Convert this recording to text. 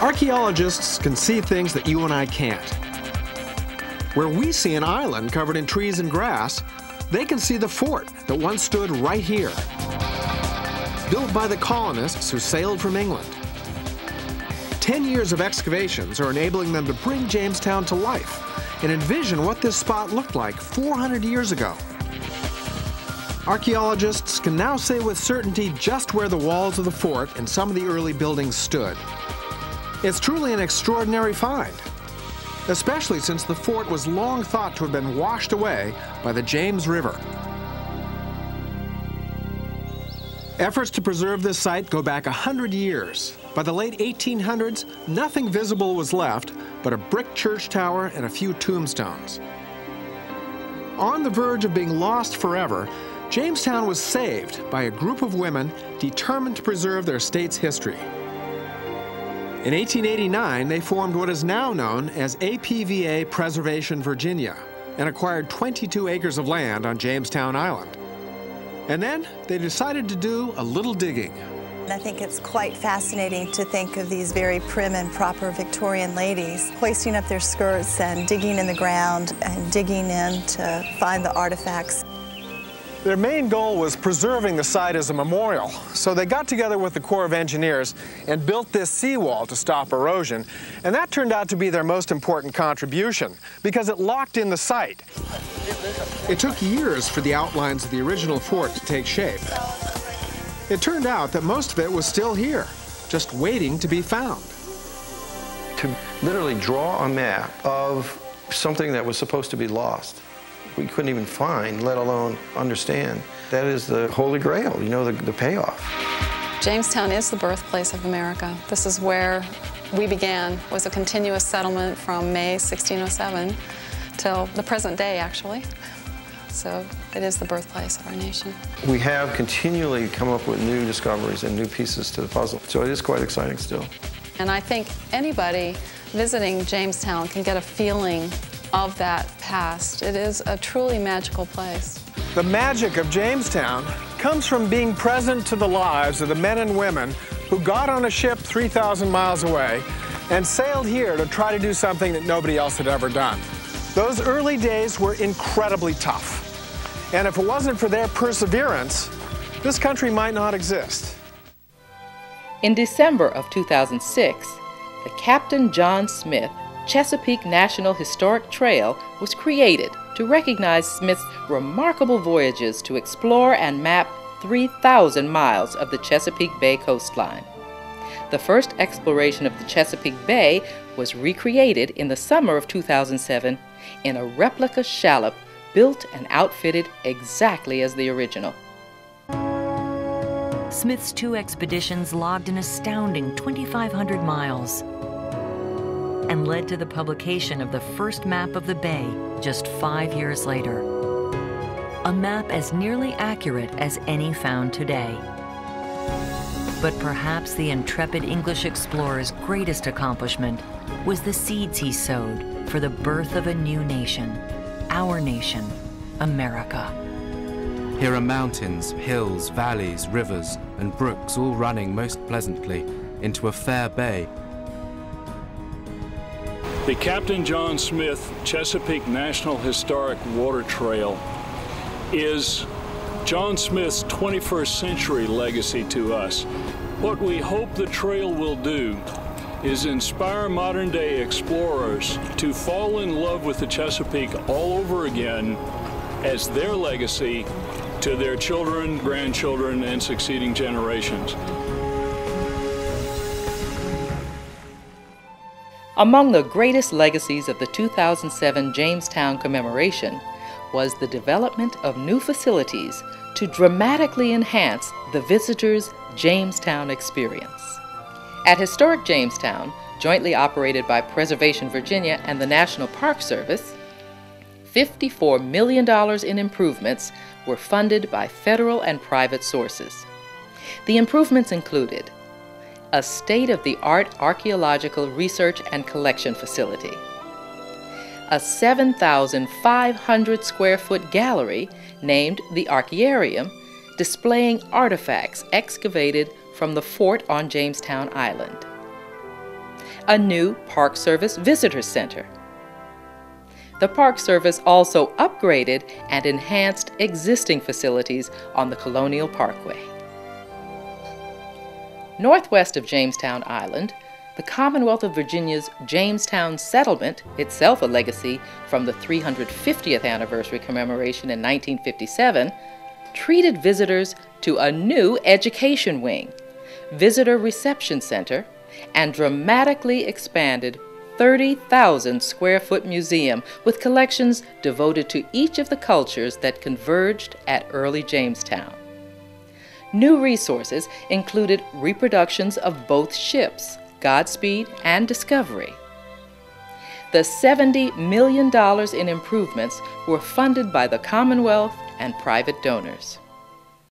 Archaeologists can see things that you and I can't. Where we see an island covered in trees and grass, they can see the fort that once stood right here, built by the colonists who sailed from England. 10 years of excavations are enabling them to bring Jamestown to life and envision what this spot looked like 400 years ago. Archaeologists can now say with certainty just where the walls of the fort and some of the early buildings stood. It's truly an extraordinary find, especially since the fort was long thought to have been washed away by the James River. Efforts to preserve this site go back 100 years. By the late 1800s, nothing visible was left but a brick church tower and a few tombstones. On the verge of being lost forever, Jamestown was saved by a group of women determined to preserve their state's history. In 1889, they formed what is now known as APVA Preservation Virginia and acquired 22 acres of land on Jamestown Island. And then they decided to do a little digging. I think it's quite fascinating to think of these very prim and proper Victorian ladies hoisting up their skirts and digging in the ground and digging in to find the artifacts. Their main goal was preserving the site as a memorial, so they got together with the Corps of Engineers and built this seawall to stop erosion, and that turned out to be their most important contribution because it locked in the site. It took years for the outlines of the original fort to take shape. It turned out that most of it was still here, just waiting to be found. To literally draw a map of something that was supposed to be lost, we couldn't even find, let alone understand. That is the Holy Grail, you know, the payoff. Jamestown is the birthplace of America. This is where we began, was a continuous settlement from May 1607 till the present day, actually. So it is the birthplace of our nation. We have continually come up with new discoveries and new pieces to the puzzle, so it is quite exciting still. And I think anybody visiting Jamestown can get a feeling of that past. It is a truly magical place. The magic of Jamestown comes from being present to the lives of the men and women who got on a ship 3,000 miles away and sailed here to try to do something that nobody else had ever done. Those early days were incredibly tough. And if it wasn't for their perseverance, this country might not exist. In December of 2006, the Captain John Smith Chesapeake National Historic Trail was created to recognize Smith's remarkable voyages to explore and map 3,000 miles of the Chesapeake Bay coastline. The first exploration of the Chesapeake Bay was recreated in the summer of 2007 in a replica shallop built and outfitted exactly as the original. Smith's two expeditions logged an astounding 2,500 miles and led to the publication of the first map of the bay just 5 years later. A map as nearly accurate as any found today. But perhaps the intrepid English explorer's greatest accomplishment was the seeds he sowed for the birth of a new nation, our nation, America. Here are mountains, hills, valleys, rivers, and brooks all running most pleasantly into a fair bay. The Captain John Smith Chesapeake National Historic Water Trail is John Smith's 21st century legacy to us. What we hope the trail will do is inspire modern-day explorers to fall in love with the Chesapeake all over again as their legacy to their children, grandchildren, and succeeding generations. Among the greatest legacies of the 2007 Jamestown Commemoration was the development of new facilities to dramatically enhance the visitor's Jamestown experience. At Historic Jamestown, jointly operated by Preservation Virginia and the National Park Service, $54 million in improvements were funded by federal and private sources. The improvements included a state-of-the-art archaeological research and collection facility, a 7,500 square foot gallery named the Archaearium, displaying artifacts excavated from the fort on Jamestown Island, a new Park Service Visitor Center. The Park Service also upgraded and enhanced existing facilities on the Colonial Parkway. Northwest of Jamestown Island, the Commonwealth of Virginia's Jamestown Settlement, itself a legacy from the 350th anniversary commemoration in 1957, treated visitors to a new education wing, visitor reception center, and dramatically expanded 30,000 square foot museum with collections devoted to each of the cultures that converged at early Jamestown. New resources included reproductions of both ships, Godspeed and Discovery. The $70 million in improvements were funded by the Commonwealth and private donors.